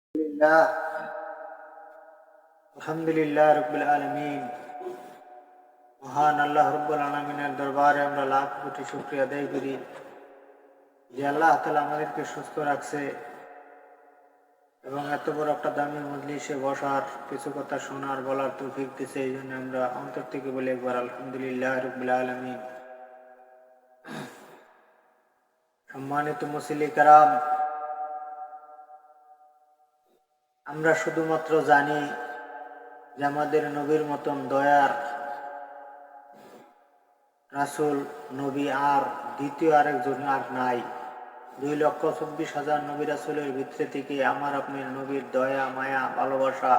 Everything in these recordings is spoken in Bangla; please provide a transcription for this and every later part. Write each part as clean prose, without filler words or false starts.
আলহামদুলিল্লাহ আলহামদুলিল্লাহ রাব্বিল আলামিন। মহান আল্লাহ রাব্বুল আলামিনের দরবারে আমরা লাখ কোটি শুকরিয়া আদায় করি যে আল্লাহ তাআলা আমাদেরকে সুস্থ রাখছে এবং এত বড় একটা দামি মজলিসে বসার, কিছু কথা শোনার, বলার তৌফিক দিছে। এই জন্য আমরা অন্তর থেকে বলি একবার আলহামদুলিল্লাহ রাব্বিল আলামিন। সম্মানিত মুসল্লি কারাম, আমরা শুধুমাত্র জানি যে আমাদের নবীর মতন দয়ার রাসূল নবী আর দ্বিতীয় আরেকজন আর নাই। 2,24,000 নবী রাসূলের ভিতরে থেকে আমার আপনার নবীর দয়া, মায়া, ভালোবাসা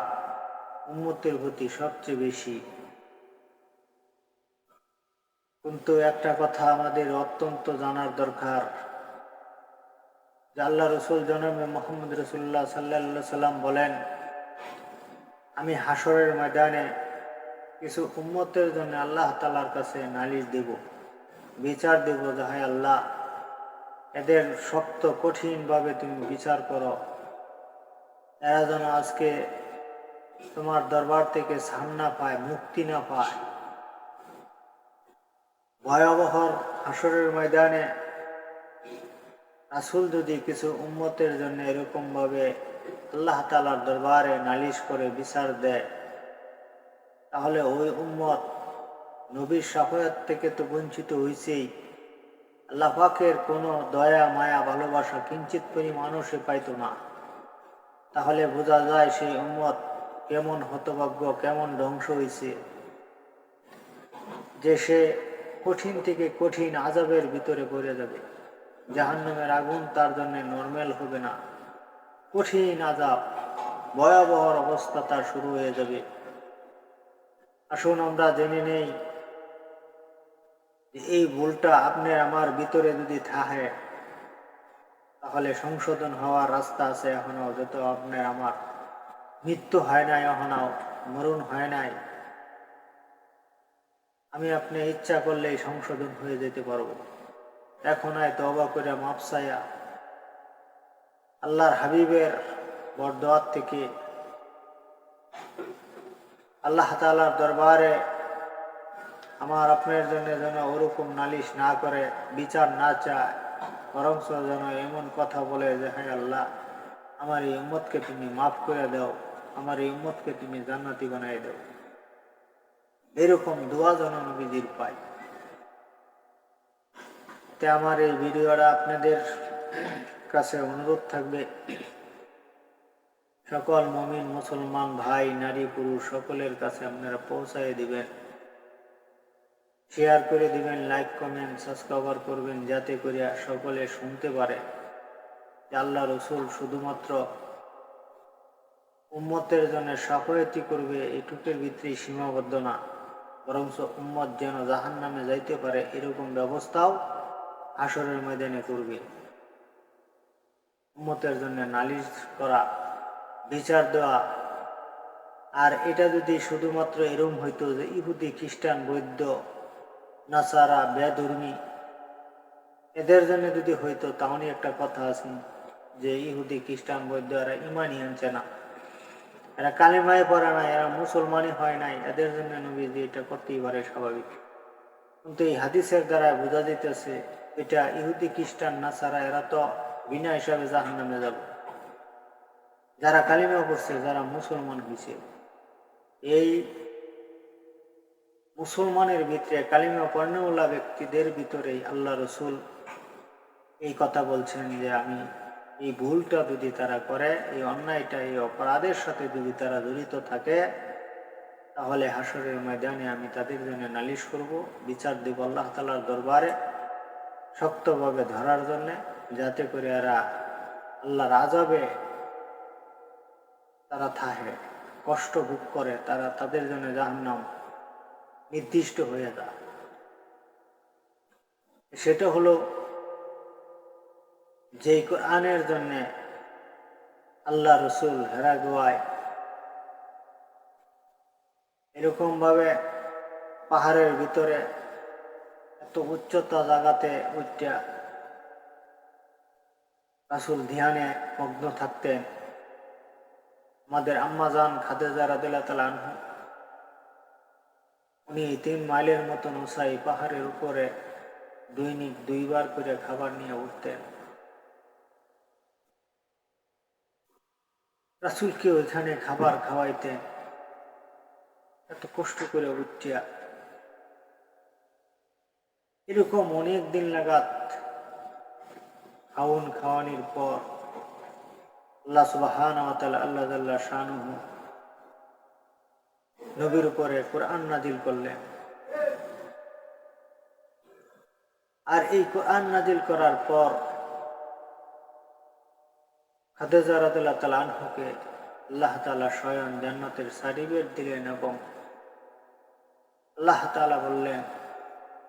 উম্মতের প্রতি সবচেয়ে বেশি। কিন্তু একটা কথা আমাদের অত্যন্ত জানার দরকার যে আল্লাহ রসুল জনাবে মুহাম্মদ রাসূলুল্লাহ সাল্লাল্লাহু আলাইহি সাল্লাম বলেন, আমি হাসরের ময়দানে কিছু উম্মতের জন্য আল্লাহ তাআলার কাছে নালিশ দেব, বিচার দেব যে হায় আল্লাহ, এদের শক্ত কঠিনভাবে তুমি বিচার করো, এরা যেন আজকে তোমার দরবার থেকে ছাড় না পায়, মুক্তি না পায়। ভয়াবহ হাসরের ময়দানে রাসূল যদি কিছু উম্মতের জন্য এরকম ভাবে আল্লাহ তাআলার দরবারে নালিশ করে বিচার দেয়, তাহলে ওই উম্মত নবীর শাফায়াত থেকে তো বঞ্চিত হয়েছেই, আল্লাহ পাকের কোনো দয়া, মায়া, ভালোবাসা কিঞ্চিত পরিমাণও সে পাইত না। তাহলে বোঝা যায় সেই উম্মত কেমন হতভাগ্য, কেমন ধ্বংস হয়েছে, যে সে কঠিন থেকে কঠিন আযাবের ভিতরে পড়ে যাবে। জাহান্নামের আগুন তার জন্য নরমাল হবে না, কঠিন আযাব, ভয়াবহ অবস্থা তার শুরু হয়ে যাবে। আসুন আমরা জেনে নেই যে এই ভুলটা আপনার আমার ভিতরে যদি থাকে, তাহলে সংশোধন হওয়ার রাস্তা আছে এখনো। যত আপনার আমার মৃত্যু হয় নাই, এখনো মরণ হয় নাই, আমি আপনি ইচ্ছা করলেই সংশোধন হয়ে যেতে পারবো। এখন আয় তওবা করে মাপ চাইয়া আল্লাহর হাবিবের বরদোয়াত থেকে আল্লাহ তাআলার দরবারে আমার আপনার জন্য যেন ওরকম নালিশ না করে, বিচার না চায়, বরং যেন এমন কথা বলে যে হ্যাঁ আল্লাহ, আমার এই উম্মতকে তুমি মাফ করে দাও, আমার এই উম্মতকে তুমি জান্নাতি বানাই দাও। এরকম দোয়া যেন নবীজির পাই। তে আমার এই ভিডিওটা আপনাদের কাছে অনুরোধ থাকবে, সকল মুমিন মুসলমান ভাই, নারী, পুরুষ সকলের কাছে আপনারা পৌঁছায় দিবেন, শেয়ার করে দিবেন, লাইক, কমেন্ট, সাবস্ক্রাইব করবেন, যাতে করে সকলে শুনতে পারে যে আল্লাহ রসুল শুধুমাত্র উম্মতের জন্য সাফায়াতি করবে এটুকের ভিতরেই সীমাবদ্ধ না, বরং উম্মত যেন জাহান্নামে যাইতে পারে এরকম ব্যবস্থাও হাসরের ময়দানে করবে। উম্মতের জন্য নালিশ করা, বিচার দেওয়া। আর এটা যদি শুধুমাত্র এরকম হইতো যে ইহুদি, খ্রিস্টান, বৌদ্ধ, নাসারা, বেধর্মী এদের জন্য যদি হইতো, তাহলে একটা কথা আছে যে ইহুদি, খ্রিস্টান, বৌদ্ধ এরা ইমানই আনছে না, এরা কালিমায় পড়ে নাই, এরা মুসলমানই হয় নাই, এদের জন্য নবীজি এটা করতেই পারে, স্বাভাবিক। কিন্তু এই হাদিসের দ্বারা বোঝা যাইতেছে এটা ইহুদি, খ্রিস্টান, নাসারা এরা তো বিনা হিসাবে জাহান্নামে যাবে। যারা কালিমা পড়ছে, যারা মুসলমান হয়েছে, এই মুসলমানের ভিতরে কালিমা পড়নেওয়ালা ব্যক্তিদের ভিতরেই আল্লাহ রসুল এই কথা বলছেন যে আমি এই ভুলটা যদি তারা করে, এই অন্যায়টা, এই অপরাধের সাথে যদি তারা জড়িত থাকে, তাহলে হাসরের ময়দানে আমি তাদের জন্য নালিশ করব, বিচার দেব আল্লাহ তাআলার দরবারে শক্তভাবে ধরার জন্য, যাতে করে এরা আল্লাহর আযাবে তারা থাকে, কষ্ট ভোগ করে, তারা তাদের জন্য জাহান্নাম নির্দিষ্ট হয়ে যায়। সেটা হলো যে কোরআনের জন্য আল্লাহ রসুল হেরা গোয়ায় এরকম ভাবে পাহাড়ের ভিতরে এত উচ্চতা জায়গাতে উঠা রাসূল ধ্যানে মগ্ন থাকতেন। আমাদের আম্মাজান খাদিজা রাদিয়াল্লাহু তাআলা আনহা, উনি 3 মাইলের মতন উঁচাই পাহাড়ের উপরে দৈনিক 2 বার করে খাবার নিয়ে উঠতেন। রাসূলকে ওইখানে খাবার খাওয়াইতেন, এত কষ্ট করে উঠিয়া। এরকম অনেক দিন লাগাত খাওয়ানির পর আল্লাহ সুবহানাহু ওয়া তাআলা আল্লাহ জাল্লা শানুহু নবীর উপরে কোরআন নাজিল করলেন। আর এই কোরআন নাজিল করার পর খাদিজা রাদিয়াল্লাহু তাআলা আনহাকে আল্লাহ তাআলা স্বয়ং জান্নাতের সার্টিফিকেট দিলেন এবং আল্লাহ তাআলা বললেন,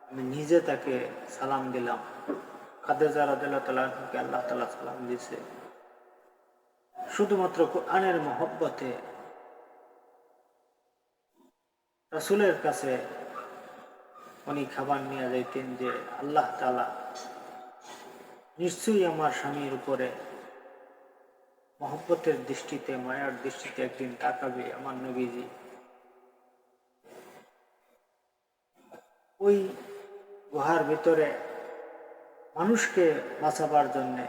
আমি নিজে তাকে সালাম দিলাম। খাদিজা রাদিয়াল্লাহু তাআলা আনহাকে আল্লাহ তাআলা সালাম দিয়েছে শুধুমাত্র কোরআনের মহব্বতে। রাসূলের কাছে উনি খাবার নিয়ে যাইতেন যে আল্লাহ তাআলা নিশ্চয়ই আমার স্বামীর উপরে মহব্বতের দৃষ্টিতে, মায়ার দৃষ্টিতে একদিন তাকাবে আমার নবীজি। ওই গুহার ভিতরে মানুষকে বাঁচাবার জন্যে,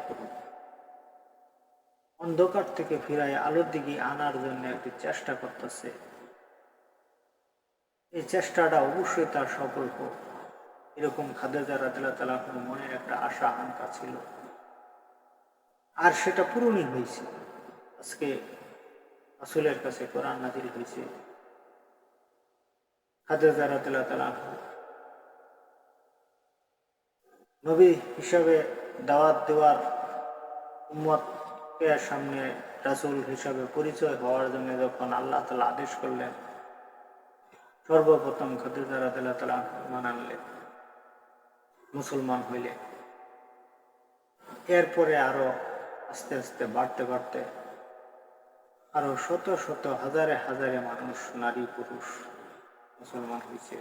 অন্ধকার থেকে ফিরায় আলোর দিকে আনার জন্য একটি চেষ্টা করতেছে। এই চেষ্টাটা অবশ্যই তার সফল হোক, এরকম খাদিজা রাদিয়াল্লাহু তাআলা আনহার মনে একটা আশা আকাঙ্ক্ষা ছিল, আর সেটা পূরণই হয়েছে। আজকে রাসূলের কাছে কোরআন নাজিল হয়েছে। খাদিজা রাদিয়াল্লাহু তাআলা আনহা নবী হিসাবে দাওয়াত দেওয়ার, উম্মতের সামনে রাসূল হিসাবে পরিচয় হওয়ার জন্য যখন আল্লাহ তাআলা আদেশ করলেন, সর্বপ্রথম খাদিজা রাদিয়াল্লাহু তাআলা আনহা ঈমান আনলেন, মুসলমান হইলেন। এরপরে আরো আস্তে আস্তে বাড়তে বাড়তে আরো শত শত হাজারে হাজারে মানুষ, নারী পুরুষ মুসলমান হয়েছে।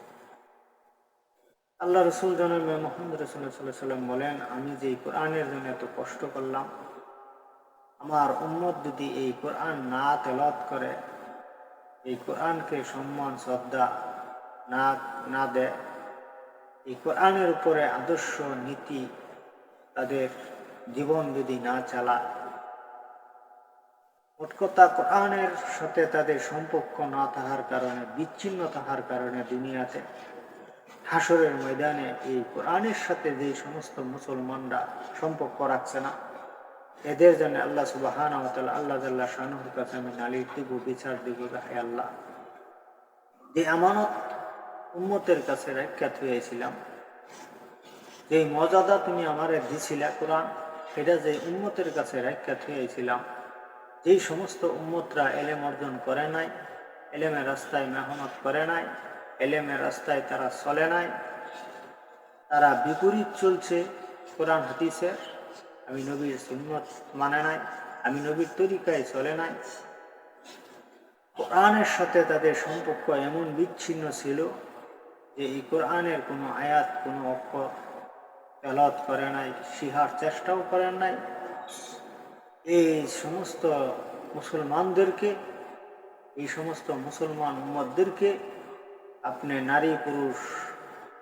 আল্লাহ রসুল জনাবে মুহাম্মদ রাসূলুল্লাহ সাল্লাল্লাহু আলাইহি ওয়াসাল্লাম বলেন, আমি যে কোরআনের জন্য এত কষ্ট করলাম, আমার উম্মত যদি এই কোরআন না তেলাওয়াত করে, এই কোরআনকে সম্মান শ্রদ্ধা না দেয়, এই কোরআনের উপরে আদর্শ নীতি তাদের জীবন যদি না চালায়, মোট কথা কোরআনের সাথে তাদের সম্পর্ক না থাকার কারণে, বিচ্ছিন্ন থাকার কারণে দুনিয়াতে হাসরের ময়দানে এই কোরআনের সাথে যে সমস্ত মুসলমানরা সম্পর্ক রাখছে না, এদের জন্য আল্লাহ সুবহানাহু ওয়া তাআলা আল্লাহ জাল্লা শানুহুর কাছে আমি নালিশ দিব, বিচার দিব, হে আল্লাহ, যে আমানত উম্মতের কাছে রাখা থুয়েছিলাম, যে মর্যাদা তুমি আমারে দিছিলা কোরআন, এটা যে উম্মতের কাছে রাখা থুয়েছিলাম, যেই সমস্ত উম্মতরা এলেম অর্জন করে নাই, এলেমের রাস্তায় মেহনত করে নাই, এলেমের রাস্তায় তারা চলে নাই, তারা বিপরীত চলছে কোরআন হাদিসের, আমি নবীর সুন্নত মানে নাই, আমি নবীর তরিকায় চলে নাই, কোরআনের সাথে তাদের সম্পর্ক এমন বিচ্ছিন্ন ছিল যে এই কোরআনের কোনো আয়াত, কোনো অক্ষর তেলাওয়াত করে নাই, শিখার চেষ্টাও করেন নাই। এই সমস্ত মুসলমানদেরকে, এই সমস্ত মুসলমান উম্মতদেরকে আপনি নারী পুরুষ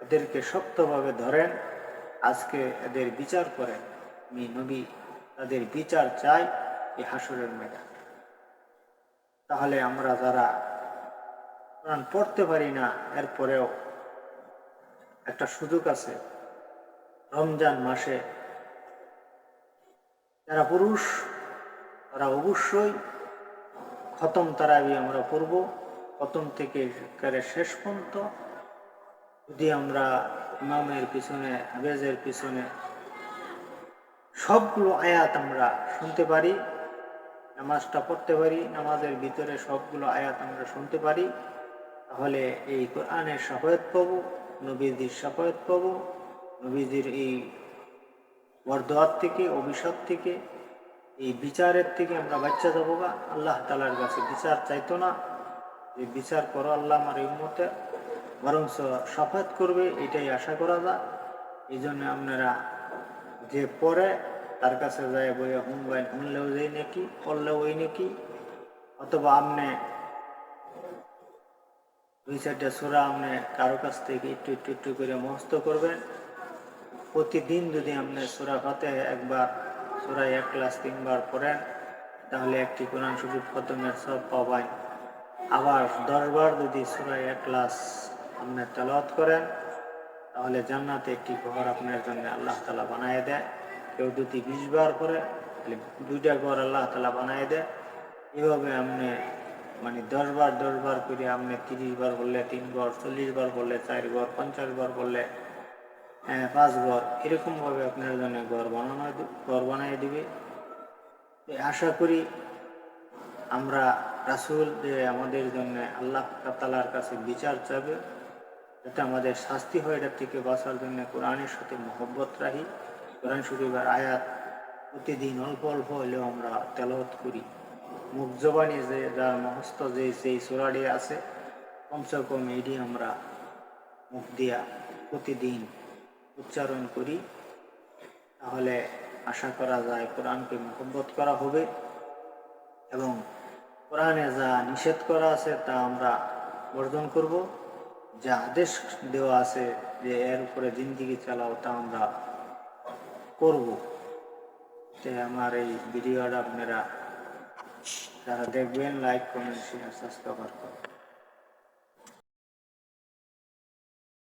এদেরকে শক্তভাবে ধরেন, আজকে এদের বিচার করেন। আমি নবী তাদের বিচার চাই এই হাসরের ময়দানে। তাহলে আমরা যারা কোরআন পড়তে পারি না, এরপরেও একটা সুযোগ আছে, রমজান মাসে যারা পুরুষ তারা অবশ্যই খতম তারাবি আমরা পড়ব, প্রথম থেকে শেষ পর্যন্ত। যদি আমরা ইমামের পিছনে, হাফেজের পিছনে সবগুলো আয়াত আমরা শুনতে পারি, নামাজটা পড়তে পারি, নামাজের ভিতরে সবগুলো আয়াত আমরা শুনতে পারি, তাহলে এই কোরআনের শাফায়াত পাবো, নবীজির শাফায়াত পাবো, নবীজির এই বরদোয়াত থেকে, অভিশাপ থেকে, এই বিচারের থেকে আমরা বাচ্চা যাবো গা। আল্লাহ তাআলার কাছে বিচার চাইতো না যে বিচার করো আল্লাহ আমার এই উম্মতে, বরং শাফায়াত করবে, এটাই আশা করা যায়। এই জন্য আপনারা যে পড়ে তার কাছে যায় বইয়া শুনলেও যাই নাকি, পড়লেও ওই নাকি, অথবা আপনি 2-4টা সূরা আপনি কারো কাছ থেকে একটু একটু একটু করে মুখস্থ করবেন। প্রতিদিন যদি আপনি সূরা ফাতিহা একবার, সূরা ইখলাস 3বার পড়েন, তাহলে একটি কোরআন শরীফ খতমের সওয়াব পাবেন। আবার 10 বার যদি সূরা ইখলাস আপনি তেলাওয়াত করেন, তাহলে জান্নাতে একটি ঘর আপনার জন্য আল্লাহ তাআলা বানিয়ে দেয়। কেউ যদি 20 বার করে, তাহলে 2টা ঘর আল্লাহ তাআলা বানিয়ে দেয়। এভাবে আপনি 10 বার করে আপনি 30 বার বললে 3 ঘর, 40 বার বললে 4 ঘর, 50 বার বললে 5 ঘর, এরকমভাবে আপনার জন্য ঘর বানিয়ে দিবে। আশা করি আমরা রাসূল যে আমাদের জন্য আল্লাহ তাআলার কাছে বিচার চাবে, যাতে আমাদের শাস্তি হয়, এটার থেকে বাঁচার জন্য কোরআনের সাথে মহব্বত রাখি। কোরআন শরীফের আয়াত প্রতিদিন অল্প অল্প হলেও আমরা তেলাওয়াত করি। মুখ জবানি যে যার মুখস্থ যে সূরাটি আছে, কমসে কম এটি আমরা মুখ দিয়া প্রতিদিন উচ্চারণ করি। তাহলে আশা করা যায় কোরআনকে মহব্বত করা হবে এবং কোরআনে যা নিষেধ করা আছে তা আমরা বর্জন করব। যা আদেশ দেওয়া আছে যে এর উপরে জিন্দেগি চালাও, তা আমরা করব। তাই আমার এই ভিডিওটা আপনারা যারা দেখবেন, লাইক, কমেন্ট, শেয়ার, সাবস্ক্রাইব করুন।